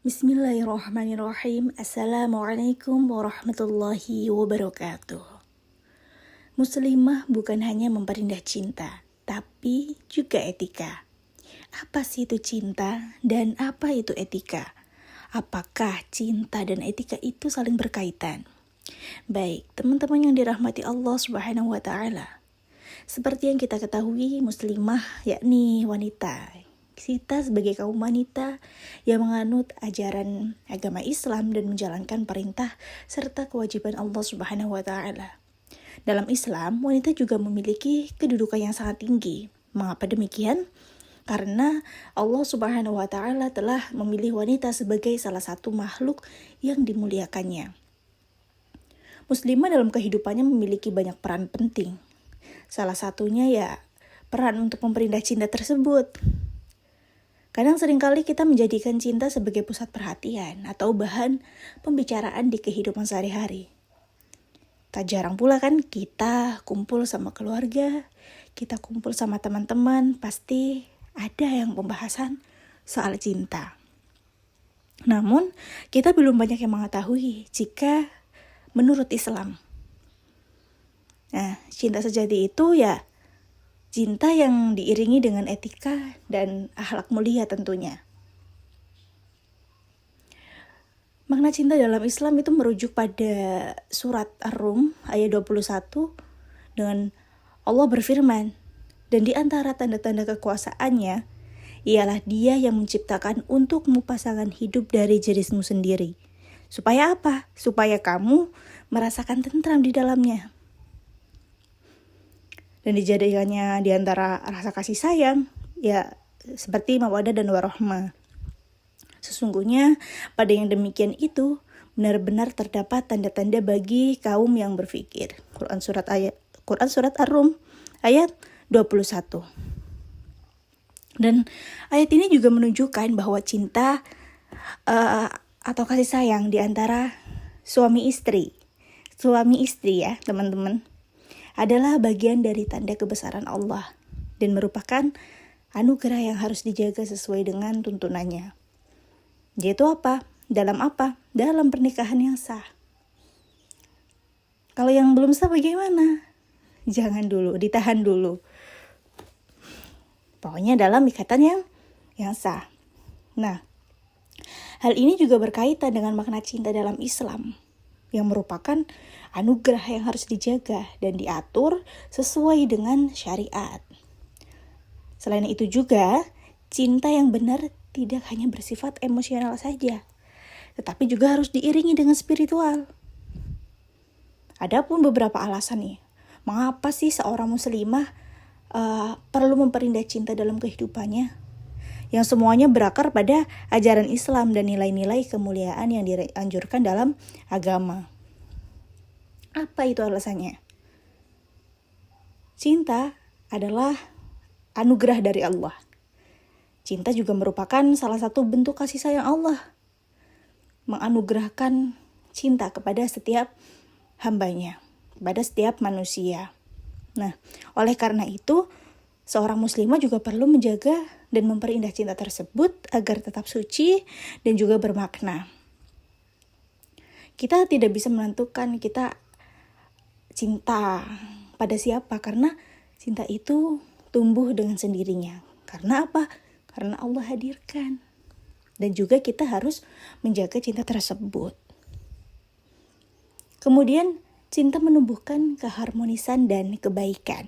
Bismillahirrahmanirrahim. Assalamualaikum warahmatullahi wabarakatuh. Muslimah bukan hanya memperindah cinta, tapi juga etika. Apa sih itu cinta dan apa itu etika? Apakah cinta dan etika itu saling berkaitan? Baik, teman-teman yang dirahmati Allah Subhanahu wa taala. Seperti yang kita ketahui, muslimah yakni wanita. Kita sebagai kaum wanita yang menganut ajaran agama Islam dan menjalankan perintah serta kewajiban Allah Subhanahu wa taala. Dalam Islam, wanita juga memiliki kedudukan yang sangat tinggi. Mengapa demikian? Karena Allah Subhanahu wa taala telah memilih wanita sebagai salah satu makhluk yang dimuliakannya. Muslimah dalam kehidupannya memiliki banyak peran penting. Salah satunya ya peran untuk memperindah cinta tersebut. Kadang seringkali kita menjadikan cinta sebagai pusat perhatian atau bahan pembicaraan di kehidupan sehari-hari. Tak jarang pula kan kita kumpul sama keluarga, kita kumpul sama teman-teman, pasti ada yang pembahasan soal cinta. Namun, kita belum banyak yang mengetahui jika menurut Islam. Nah, cinta sejati itu ya cinta yang diiringi dengan etika dan akhlak mulia tentunya. Makna cinta dalam Islam itu merujuk pada surat Ar-Rum ayat 21 dengan Allah berfirman, dan di antara tanda-tanda kekuasaannya ialah Dia yang menciptakan untukmu pasangan hidup dari jenismu sendiri. Supaya apa? Supaya kamu merasakan tentram di dalamnya. Dan dijadikannya di antara rasa kasih sayang, ya seperti mawaddah dan warahmah. Sesungguhnya pada yang demikian itu benar-benar terdapat tanda-tanda bagi kaum yang berfikir. Quran surat Ar-Rum ayat 21. Dan ayat ini juga menunjukkan bahwa cinta atau kasih sayang di antara suami istri ya teman-teman, adalah bagian dari tanda kebesaran Allah dan merupakan anugerah yang harus dijaga sesuai dengan tuntunannya. Yaitu apa? Dalam apa? Dalam pernikahan yang sah. Kalau yang belum sah bagaimana? Jangan dulu, ditahan dulu. Pokoknya dalam ikatan yang sah. Nah, hal ini juga berkaitan dengan makna cinta dalam Islam, yang merupakan anugerah yang harus dijaga dan diatur sesuai dengan syariat. Selain itu juga, cinta yang benar tidak hanya bersifat emosional saja, tetapi juga harus diiringi dengan spiritual. Adapun beberapa alasan nih, mengapa sih seorang muslimah perlu memperindah cinta dalam kehidupannya? Yang semuanya berakar pada ajaran Islam dan nilai-nilai kemuliaan yang dianjurkan dalam agama. Apa itu alasannya? Cinta adalah anugerah dari Allah. Cinta juga merupakan salah satu bentuk kasih sayang Allah. Menganugerahkan cinta kepada setiap hambanya, kepada setiap manusia. Nah, oleh karena itu, seorang muslimah juga perlu menjaga dan memperindah cinta tersebut agar tetap suci dan juga bermakna. Kita tidak bisa menentukan kita cinta pada siapa, karena cinta itu tumbuh dengan sendirinya. Karena apa? Karena Allah hadirkan. Dan juga kita harus menjaga cinta tersebut. Kemudian, cinta menumbuhkan keharmonisan dan kebaikan.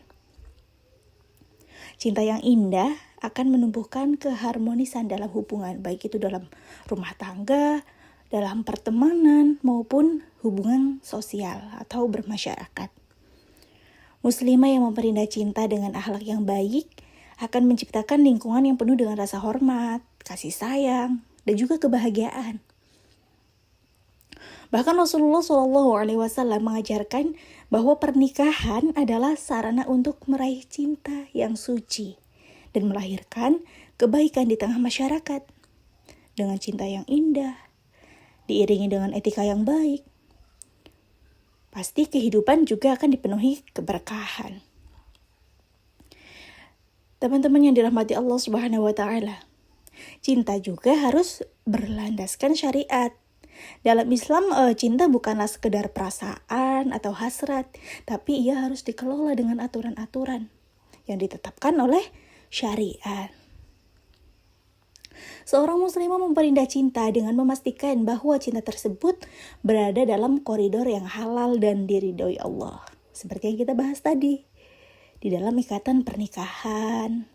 Cinta yang indah akan menumbuhkan keharmonisan dalam hubungan, baik itu dalam rumah tangga, dalam pertemanan, maupun hubungan sosial atau bermasyarakat. Muslimah yang memperindah cinta dengan akhlak yang baik akan menciptakan lingkungan yang penuh dengan rasa hormat, kasih sayang, dan juga kebahagiaan. Bahkan Rasulullah SAW mengajarkan bahwa pernikahan adalah sarana untuk meraih cinta yang suci dan melahirkan kebaikan di tengah masyarakat. Dengan cinta yang indah, diiringi dengan etika yang baik, pasti kehidupan juga akan dipenuhi keberkahan. Teman-teman yang dirahmati Allah Subhanahu wa taala, Cinta juga harus berlandaskan syariat. Dalam Islam, cinta bukanlah sekedar perasaan atau hasrat, tapi ia harus dikelola dengan aturan-aturan yang ditetapkan oleh syariat. Seorang muslimah memperindah cinta dengan memastikan bahwa cinta tersebut berada dalam koridor yang halal dan diridhoi Allah. Seperti yang kita bahas tadi, di dalam ikatan pernikahan.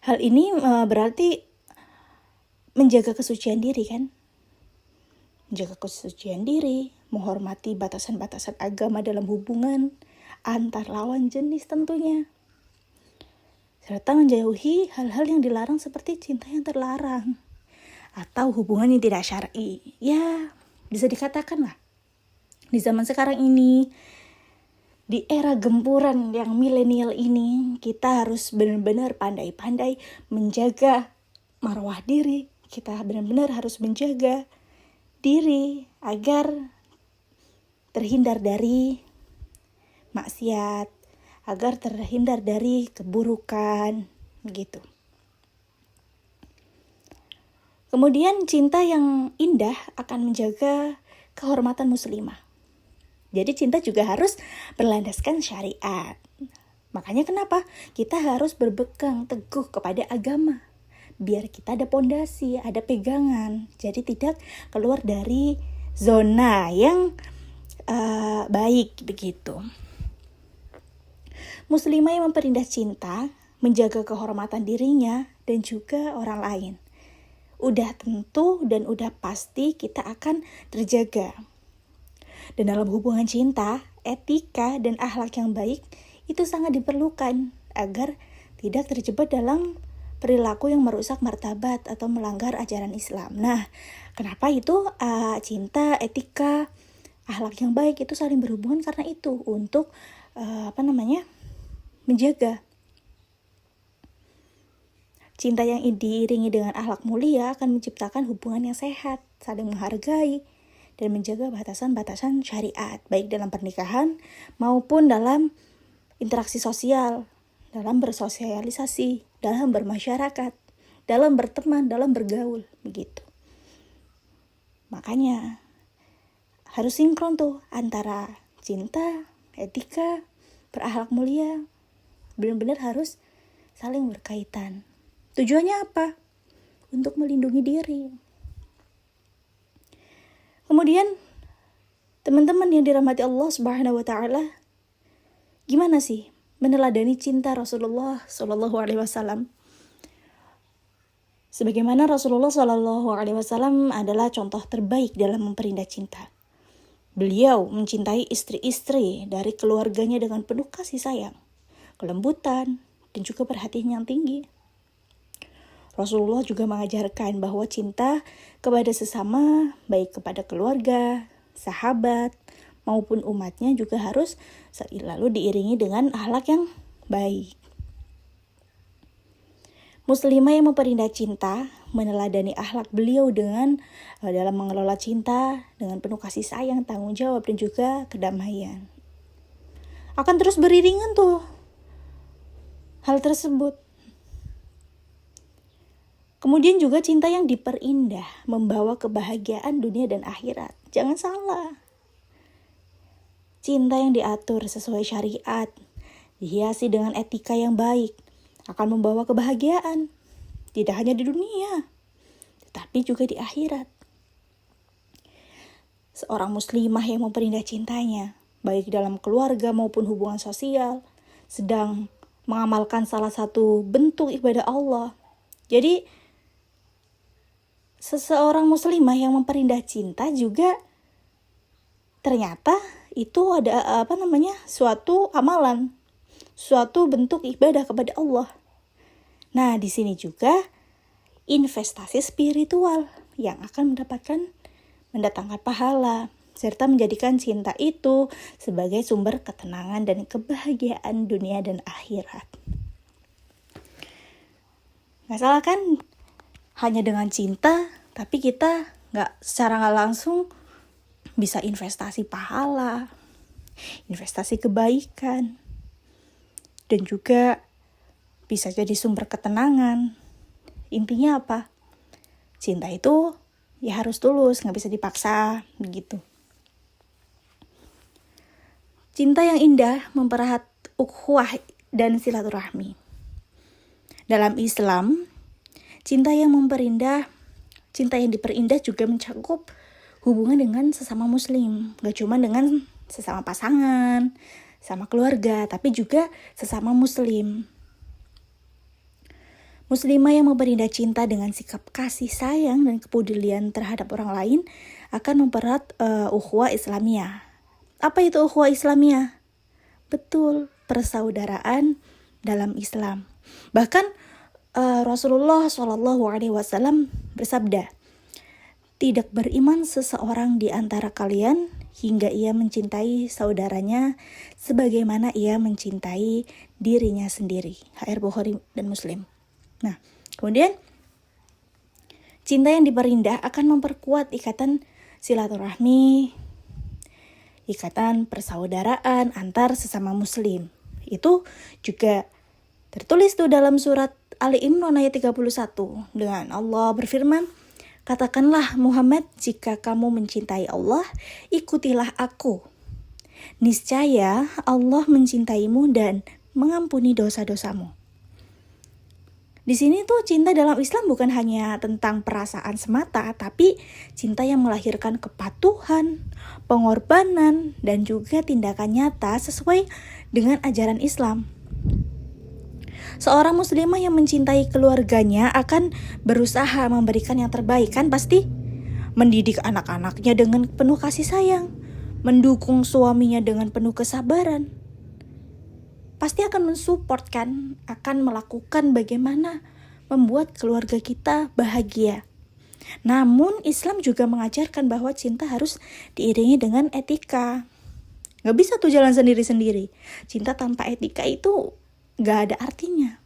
Hal ini berarti menjaga kesucian diri kan? Menjaga kesucian diri, menghormati batasan-batasan agama dalam hubungan antar lawan jenis tentunya. Serta menjauhi hal-hal yang dilarang seperti cinta yang terlarang atau hubungan yang tidak syar'i. Ya, bisa dikatakan lah. Di zaman sekarang ini, di era gempuran yang milenial ini, kita harus benar-benar pandai-pandai menjaga marwah diri. Kita benar-benar harus menjaga diri agar terhindar dari maksiat, agar terhindar dari keburukan, begitu. Kemudian cinta yang indah akan menjaga kehormatan muslimah. Jadi cinta juga harus berlandaskan syariat. Makanya kenapa? Kita harus berpegang teguh kepada agama. Biar kita ada pondasi, ada pegangan. Jadi tidak keluar dari zona yang baik begitu. Muslimah yang memperindah cinta, menjaga kehormatan dirinya dan juga orang lain. Udah tentu dan udah pasti kita akan terjaga. Dan dalam hubungan cinta, etika dan akhlak yang baik itu sangat diperlukan agar tidak terjebak dalam perilaku yang merusak martabat atau melanggar ajaran Islam. Nah, kenapa itu cinta, etika, akhlak yang baik itu saling berhubungan karena itu untuk menjaga. Cinta yang diiringi dengan akhlak mulia akan menciptakan hubungan yang sehat, saling menghargai dan menjaga batasan-batasan syariat, baik dalam pernikahan maupun dalam interaksi sosial, dalam bersosialisasi, dalam bermasyarakat, dalam berteman, dalam bergaul, begitu. Makanya harus sinkron tuh antara cinta, etika, berakhlak mulia, benar-benar harus saling berkaitan. Tujuannya apa? Untuk melindungi diri. Kemudian teman-teman yang dirahmati Allah Subhanahu wa taala, gimana sih meneladani cinta Rasulullah Shallallahu alaihi wasallam? Sebagaimana Rasulullah Shallallahu alaihi wasallam adalah contoh terbaik dalam memperindah cinta. Beliau mencintai istri-istri dari keluarganya dengan penuh kasih sayang, kelembutan, dan juga perhatian yang tinggi. Rasulullah juga mengajarkan bahwa cinta kepada sesama, baik kepada keluarga, sahabat, maupun umatnya juga harus selalu diiringi dengan akhlak yang baik. Muslimah yang memperindah cinta meneladani akhlak beliau dengan dalam mengelola cinta dengan penuh kasih sayang, tanggung jawab, dan juga kedamaian. Akan terus beriringan tuh hal tersebut. Kemudian juga cinta yang diperindah membawa kebahagiaan dunia dan akhirat. Jangan salah. Cinta yang diatur sesuai syariat, dihiasi dengan etika yang baik, akan membawa kebahagiaan. Tidak hanya di dunia, tetapi juga di akhirat. Seorang muslimah yang memperindah cintanya, baik dalam keluarga maupun hubungan sosial, sedang mengamalkan salah satu bentuk ibadah Allah. Jadi, seseorang muslimah yang memperindah cinta juga ternyata itu ada suatu amalan, suatu bentuk ibadah kepada Allah. Nah, di sini juga investasi spiritual yang akan mendatangkan pahala serta menjadikan cinta itu sebagai sumber ketenangan dan kebahagiaan dunia dan akhirat. Nggak salah kan? Hanya dengan cinta, tapi kita secara nggak langsung bisa investasi pahala, investasi kebaikan, dan juga bisa jadi sumber ketenangan, Intinya apa? Cinta itu ya harus tulus, gak bisa dipaksa, begitu. Cinta yang indah mempererat ukhuwah dan silaturahmi. Dalam Islam, cinta yang diperindah juga mencakup hubungan dengan sesama muslim. Gak cuma dengan sesama pasangan, sama keluarga, tapi juga sesama muslim. Muslimah yang memperindah cinta dengan sikap kasih sayang dan kepedulian terhadap orang lain akan mempererat ukhuwah Islamiyah. Apa itu ukhuwah Islamiyah? Betul, persaudaraan dalam Islam. Bahkan Rasulullah SAW bersabda, tidak beriman seseorang di antara kalian hingga ia mencintai saudaranya sebagaimana ia mencintai dirinya sendiri. HR Bukhari dan Muslim. Nah, kemudian cinta yang diperindah akan memperkuat ikatan silaturahmi, ikatan persaudaraan antar sesama muslim. Itu juga tertulis tuh dalam surat Ali Imran ayat 31 dengan Allah berfirman, katakanlah Muhammad, jika kamu mencintai Allah, ikutilah aku. Niscaya Allah mencintaimu dan mengampuni dosa-dosamu. Di sini tuh cinta dalam Islam bukan hanya tentang perasaan semata, tapi cinta yang melahirkan kepatuhan, pengorbanan, dan juga tindakan nyata sesuai dengan ajaran Islam. Seorang muslimah yang mencintai keluarganya akan berusaha memberikan yang terbaik, kan pasti mendidik anak-anaknya dengan penuh kasih sayang, mendukung suaminya dengan penuh kesabaran. Pasti akan mensupport kan, akan melakukan bagaimana membuat keluarga kita bahagia. Namun Islam juga mengajarkan bahwa cinta harus diiringi dengan etika. Gak bisa tuh jalan sendiri-sendiri. Cinta tanpa etika itu gak ada artinya.